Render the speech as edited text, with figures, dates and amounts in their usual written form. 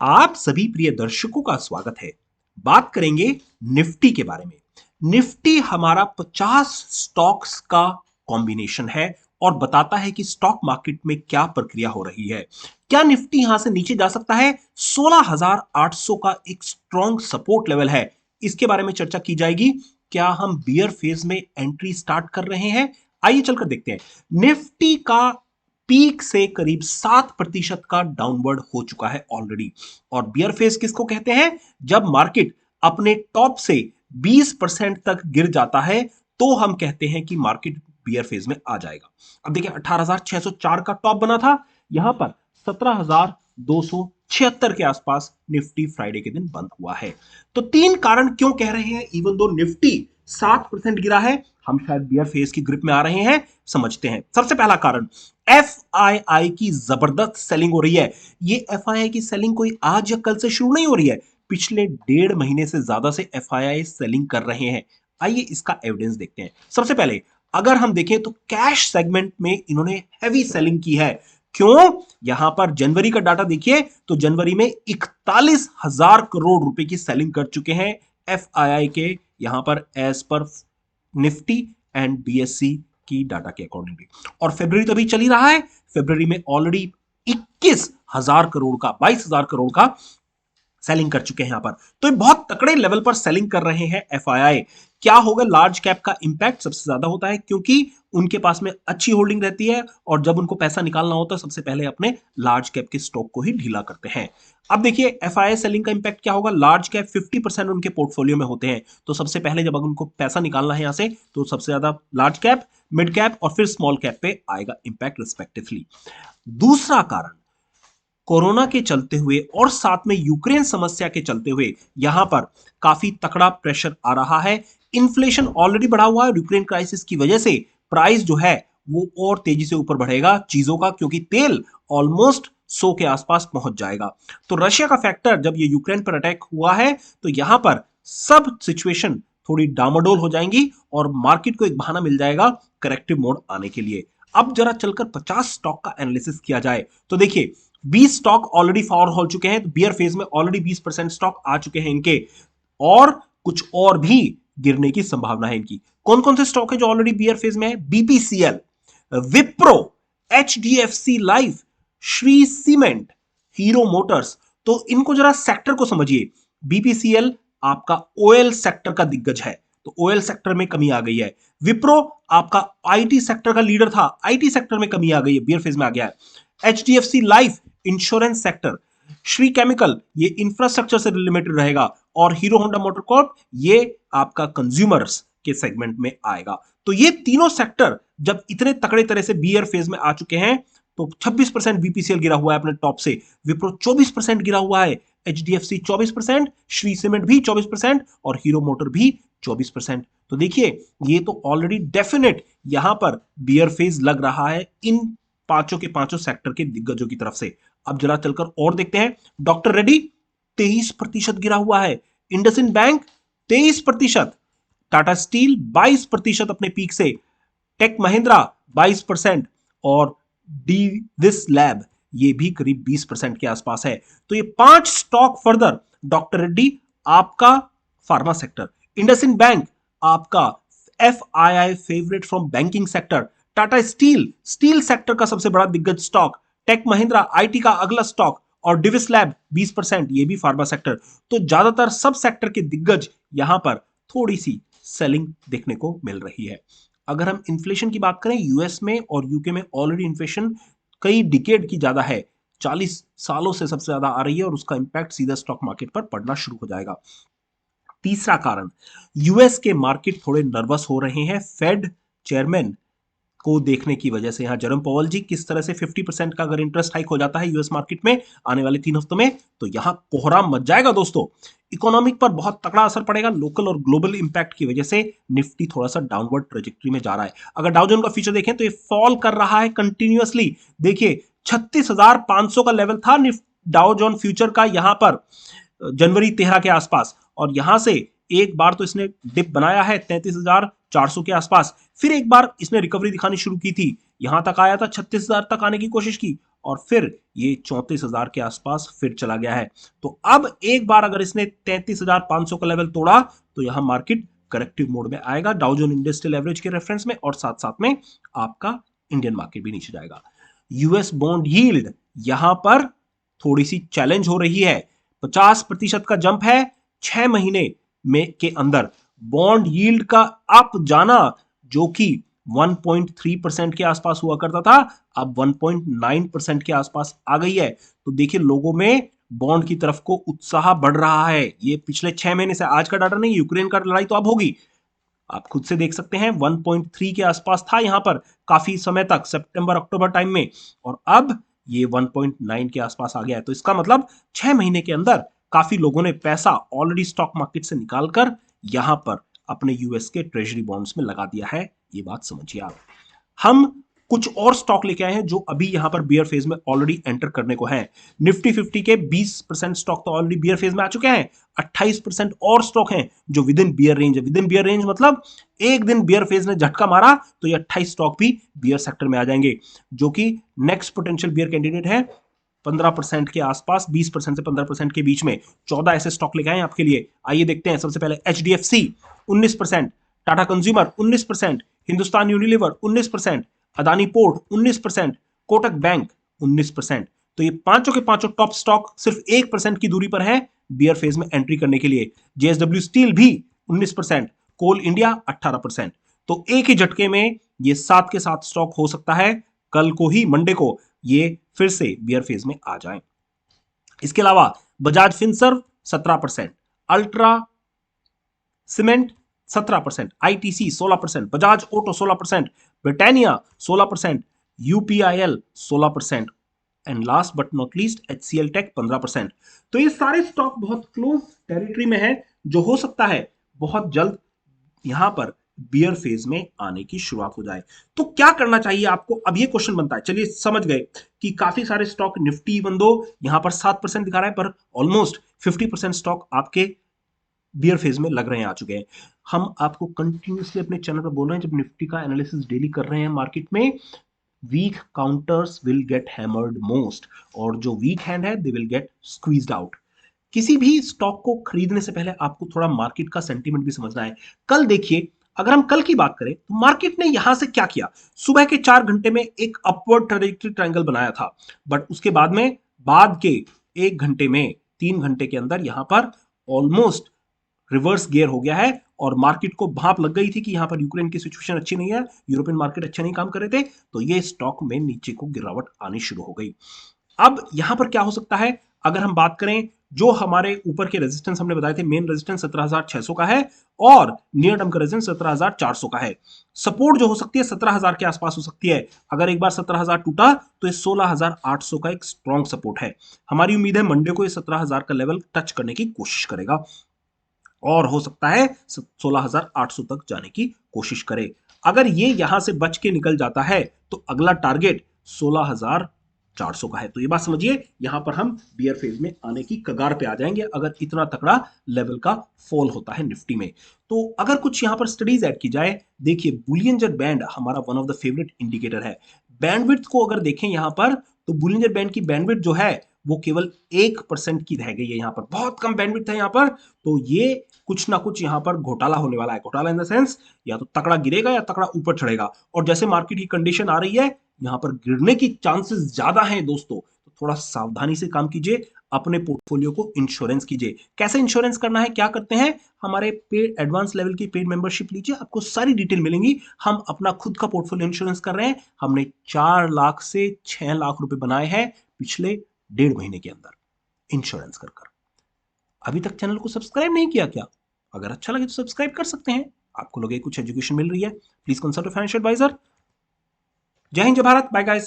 आप सभी प्रिय दर्शकों का स्वागत है। बात करेंगे निफ्टी के बारे में। निफ्टी हमारा 50 स्टॉक्स का कॉम्बिनेशन है और बताता है कि स्टॉक मार्केट में क्या प्रक्रिया हो रही है। क्या निफ्टी यहां से नीचे जा सकता है? 16,800 का एक स्ट्रॉन्ग सपोर्ट लेवल है, इसके बारे में चर्चा की जाएगी। क्या हम बियर फेज में एंट्री स्टार्ट कर रहे हैं? आइए चलकर देखते हैं। निफ्टी का पीक से करीब 7% का डाउनवर्ड हो चुका है ऑलरेडी। और बियर फेस किसको कहते हैं? जब मार्केट अपने टॉप से 20% तक गिर जाता है तो हम कहते हैं कि मार्केट बियर फेज में आ जाएगा। अब देखिए 18,604 का टॉप बना था, यहां पर 17,276 के आसपास निफ्टी फ्राइडे के दिन बंद हुआ है। तो तीन कारण क्यों कह रहे हैं इवन दो निफ्टी 7% गिरा है, हम शायद बियर फेस की ग्रिप में आ रहे हैं। समझते हैं। सबसे पहला कारण, एफआईआई की जबरदस्त सेलिंग हो रही है। ये एफआईआई की सेलिंग कोई आज या कल से शुरू नहीं हो रही है, पिछले 1.5 महीने से ज्यादा से एफआईआई सेलिंग कर रहे हैं। आइए इसका एविडेंस देखते हैं। सबसे पहले अगर हम देखें तो कैश सेगमेंट में इन्होंने हैवी सेलिंग की है। क्यों? यहां पर जनवरी का डाटा देखिए तो जनवरी में 41,000 करोड़ रुपए की सेलिंग कर चुके हैं एफआईआई के, यहां पर एज पर निफ्टी एंड बीएससी की डाटा के अकॉर्डिंगली। और फेब्रवरी तो अभी चल ही रहा है, फेब्रवरी में ऑलरेडी 21,000 करोड़ का, 22,000 करोड़ का सेलिंग कर चुके हैं यहां पर। तो ये बहुत तकड़े लेवल पर सेलिंग कर रहे हैं एफआईआई। क्या होगा? लार्ज कैप का इंपैक्ट सबसे ज्यादा होता है क्योंकि उनके पास में अच्छी होल्डिंग रहती है और जब उनको पैसा निकालना होता है सबसे पहले अपने लार्ज कैप के स्टॉक को ही ढीला करते हैं। अब देखिए एफआईआई सेलिंग का इंपैक्ट क्या होगा। लार्ज कैप 50% उनके पोर्टफोलियो में होते हैं, तो सबसे पहले जब उनको पैसा निकालना है यहां से तो सबसे ज्यादा लार्ज कैप, मिड कैप और फिर स्मॉल कैप पे आएगा इंपैक्ट रिस्पेक्टिवली। दूसरा कारण, कोरोना के चलते हुए और साथ में यूक्रेन समस्या के चलते हुए यहां पर काफी तकड़ा प्रेशर आ रहा है। इन्फ्लेशन ऑलरेडी बढ़ा हुआ है, यूक्रेन क्राइसिस की वजह से प्राइस जो है वो और तेजी से ऊपर बढ़ेगा चीजों का, क्योंकि तेल ऑलमोस्ट 100 के आसपास पहुंच जाएगा। तो रशिया का फैक्टर जब ये यूक्रेन पर अटैक हुआ है तो यहां पर सब सिचुएशन थोड़ी डामाडोल हो जाएंगी और मार्केट को एक बहाना मिल जाएगा करेक्टिव मोड आने के लिए। अब जरा चलकर 50 स्टॉक का एनालिसिस किया जाए तो देखिए 20 स्टॉक ऑलरेडी फॉर हो चुके हैं, तो बियर फेज में ऑलरेडी 20% स्टॉक आ चुके हैं इनके, और कुछ और भी गिरने की संभावना है इनकी। कौन कौन से स्टॉक है जो ऑलरेडी बियर फेज में है? BPCL, Wipro, HDFC life, Shri cement, hero Motors. तो इनको जरा सेक्टर को समझिए। बीपीसीएल आपका ऑयल सेक्टर का दिग्गज है, तो ऑयल सेक्टर में कमी आ गई है। विप्रो आपका आईटी सेक्टर का लीडर था, आईटी सेक्टर में कमी आ गई है, बियर फेज में आ गया है। HDFC life insurance sector, Shri chemical ये इंफ्रास्ट्रक्चर से रिलेटेड रहेगा, और हीरो होंडा मोटर कॉर्प ये आपका कंज्यूमर्स के सेगमेंट में आएगा। तो ये तीनों सेक्टर जब इतने तकड़े तरह से बियर फेज में आ चुके हैं तो 26% बीपीसीएल गिरा हुआ है अपने टॉप से, विप्रो 24% गिरा हुआ है, एचडीएफसी 24%, श्री सीमेंट भी 24% और हीरो मोटर भी 24%। तो देखिए ये तो ऑलरेडी डेफिनेट यहां पर बियर फेज लग रहा है इन पांचों के पांचों सेक्टर के दिग्गजों की तरफ से। अब जरा चलकर और देखते हैं। डॉक्टर रेड्डी 23% गिरा हुआ है, इंडसइंड बैंक 23%, टाटा स्टील 22% अपने पीक से, टेक महिंद्रा 22% और डी विस लैब ये भी करीब 20% के आसपास है। तो ये 5 स्टॉक फर्दर, डॉक्टर रेड्डी आपका फार्मा सेक्टर, इंडसइंड बैंक आपका F I I favourite from banking sector, Tata steel steel sector का सबसे बड़ा दिग्गज स्टॉक, टेक महिंद्रा आईटी का अगला स्टॉक और डिविस लैब 20%, ये भी फार्मा सेक्टर। तो ज्यादातर सब सेक्टर के दिग्गज यहां पर थोड़ी सी सेलिंग देखने को मिल रही है। अगर हम इन्फ्लेशन की बात करें, यूएस में और यूके में ऑलरेडी इन्फ्लेशन कई डिकेड की ज्यादा है, 40 सालों से सबसे ज्यादा आ रही है और उसका इंपैक्ट सीधा स्टॉक मार्केट पर पड़ना शुरू हो जाएगा। तीसरा कारण, यूएस के मार्केट थोड़े नर्वस हो रहे हैं फेड चेयरमैन को देखने की वजह से। यहां जेरोम पावेल जी किस तरह से 50% का अगर इंटरेस्ट हाइक हो जाता है यूएस मार्केट में आने वाले 3 हफ्तों में तो यहां कोहराम मच जाएगा दोस्तों। इकोनॉमिक पर बहुत तगड़ा असर पड़ेगा, लोकल और ग्लोबल इंपैक्ट की वजह से निफ्टी थोड़ा सा डाउनवर्ड ट्रेजेक्टरी में जा रहा है। अगर डाउ जोन्स का फ्यूचर देखें तो ये फॉल कर रहा है कंटिन्यूअसली। देखिए 36,500 का लेवल था डाउ जोन फ्यूचर का यहां पर जनवरी 13 के आसपास, और यहां से एक बार तो इसने डिप बनाया है 33,000 400 के आसपास। फिर एक बार इसने रिकवरी दिखानी शुरू की थी, यहां तक आया था, 36,000 तक आने की कोशिश की और फिर ये 34,000 के आसपास फिर चला गया है। तो अब एक बार अगर इसने 33,500 का लेवल तोड़ा तो यहां मार्केट करेक्टिव मोड में आएगा डाउ जोन इंडस्ट्रियल एवरेज के रेफरेंस में, और साथ साथ में आपका इंडियन मार्केट भी नीचे जाएगा। यूएस बॉन्ड यील्ड यहां पर थोड़ी सी चैलेंज हो रही है, 50% का जंप है 6 महीने में के अंदर। बॉन्ड यील्ड का अप जाना जो कि 1.3% के आसपास हुआ करता था, अब 1.9% के आसपास आ गई है। तो देखिए लोगों में बॉन्ड की तरफ को उत्साह बढ़ रहा है। ये पिछले 6 महीने से, आज का डाटा नहीं, यूक्रेन का लड़ाई तो अब होगी, आप खुद से देख सकते हैं 1.3 के आसपास था यहां पर काफी समय तक, सितंबर अक्टूबर टाइम में, और अब ये 1.9 के आसपास आ गया है। तो इसका मतलब 6 महीने के अंदर काफी लोगों ने पैसा ऑलरेडी स्टॉक मार्केट से निकालकर यहां पर अपने यूएस के ट्रेजरी बॉन्ड्स में लगा दिया है। ये बात समझिए आप। हम कुछ और स्टॉक लेके आए हैं जो अभी यहां पर बियर फेज में ऑलरेडी एंटर करने को है। निफ्टी 50 के 20% स्टॉक तो ऑलरेडी बियर फेज में आ चुके हैं, 28% और स्टॉक हैं जो विद इन बियर रेंज है। विद इन बियर रेंज मतलब एक दिन बियर फेज ने झटका मारा तो ये 28 स्टॉक भी बियर सेक्टर में आ जाएंगे, जो कि नेक्स्ट पोटेंशियल बियर कैंडिडेट है 15% के आसपास, 20% से 15% के बीच में। 14 ऐसे स्टॉक लेके आए आपके लिए, आइए देखते हैं। सबसे पहले HDFC 19%, Tata consumer 19%, Hindustan Unilever 19%, Adani port 19%, Kotak bank 19%। तो ये पांचों के पांचों टॉप स्टॉक सिर्फ 1% की दूरी पर है बियर फेज में एंट्री करने के लिए। JSW स्टील भी 19%, कोल इंडिया 18%। तो एक ही झटके में ये 7 के 7 स्टॉक हो सकता है कल को ही, मंडे को, ये फिर से बियर फेज में आ जाएं। इसके अलावा Bajaj Finserv 17%, ultra cement 17%, ITC 16%, Bajaj auto 16%, Britannia 16%, UPIL 16%, and last but not least HCL tech 15%। तो ये सारे स्टॉक बहुत क्लोज टेरिटरी में है, जो हो सकता है बहुत जल्द यहां पर बियर फेज में आने की शुरुआत हो जाए। तो क्या करना चाहिए आपको, अब ये क्वेश्चन बनता है। चलिए समझ गए कि काफी सारे स्टॉक, निफ्टी इवन दो यहां पर 7% दिखा रहा है, पर ऑलमोस्ट 50% स्टॉक आपके बियर फेज में लग रहे हैं, आ चुके हैं। हम आपको कंटिन्यूसली अपने चैनल पर बोल रहे हैं, जब निफ्टी का एनालिसिस डेली कर रहे हैं मार्केट में, weak counters will get hammered most, और जो वीक हैंड है they will get squeezed out. किसी भी स्टॉक को खरीदने से पहले आपको थोड़ा मार्केट का सेंटीमेंट भी समझना है। कल देखिए, अगर हम कल की बात करें तो मार्केट ने यहां से क्या किया, सुबह के 4 घंटे में एक अपवर्ड ट्रैजेक्टरी ट्रायंगल बनाया था, बट उसके बाद में बाद के 1 घंटे में, 3 घंटे के अंदर यहां पर ऑलमोस्ट रिवर्स गियर हो गया है, और मार्केट को भाप लग गई थी कि यहां पर यूक्रेन की सिचुएशन अच्छी नहीं है, यूरोपियन मार्केट अच्छा नहीं काम कर रहे थे, तो ये स्टॉक में नीचे को गिरावट आनी शुरू हो गई। अब यहां पर क्या हो सकता है, अगर हम बात करें, जो हमारे ऊपर के रेजिस्टेंस हमने बताए थे, मेन रेजिस्टेंस 17,600 का है और नियर टर्म का रेजिस्टेंस 17,400 का है। सपोर्ट जो हो सकती है 17,000 के आसपास हो सकती है। अगर एक बार 17,000 टूटा तो ये 16,800 का एक स्ट्रॉन्ग सपोर्ट है। हमारी उम्मीद है मंडे को ये 17,000 का लेवल टच करने की कोशिश करेगा, और हो सकता है 16,800 तक जाने की कोशिश करे। अगर ये यहां से बच के निकल जाता है तो अगला टारगेट 16,400 का है। तो ये बात समझिए, यहां पर हम बियर फेज में आने की कगार पे आ जाएंगे अगर इतना तगड़ा लेवल का फॉल होता है निफ्टी में। तो अगर कुछ यहां पर स्टडीज ऐड की जाए, देखिए बुलियंजर बैंड हमारा one of the favourite indicator है। बैंडविड्थ को अगर देखें यहां पर, तो बुलियंजर बैंड की बैंडविड्थ जो है वो केवल 1% की रह गई है, यहां पर बहुत कम बैंडविड्थ है यहां पर। तो ये कुछ ना कुछ यहां पर घोटाला होने वाला है। घोटाला इन द सेंस, या तो तकड़ा गिरेगा या तकड़ा ऊपर चढ़ेगा, और जैसे मार्केट की कंडीशन आ रही है यहां पर गिरने की चांसेस ज्यादा हैं दोस्तों। तो थोड़ा सावधानी से काम कीजिए, अपने पोर्टफोलियो को इंश्योरेंस कीजिए। कैसे इंश्योरेंस करना है, क्या करते हैं, हमारे पेड एडवांस लेवल की पेड मेंबरशिप लीजिए, आपको सारी डिटेल मिलेंगी। हम अपना खुद का पोर्टफोलियो इंश्योरेंस कर रहे हैं, हमने 4 लाख से 6 लाख रुपए बनाए हैं पिछले 1.5 महीने के अंदर इंश्योरेंस कर। अभी तक चैनल को सब्सक्राइब नहीं किया क्या? अगर अच्छा लगे तो सब्सक्राइब कर सकते हैं। आपको लगे कुछ एजुकेशन मिल रही है, प्लीज कंसल्ट फाइनेंशियल एडवाइजर। जय हिंद, जय भारत, बाय गाइस।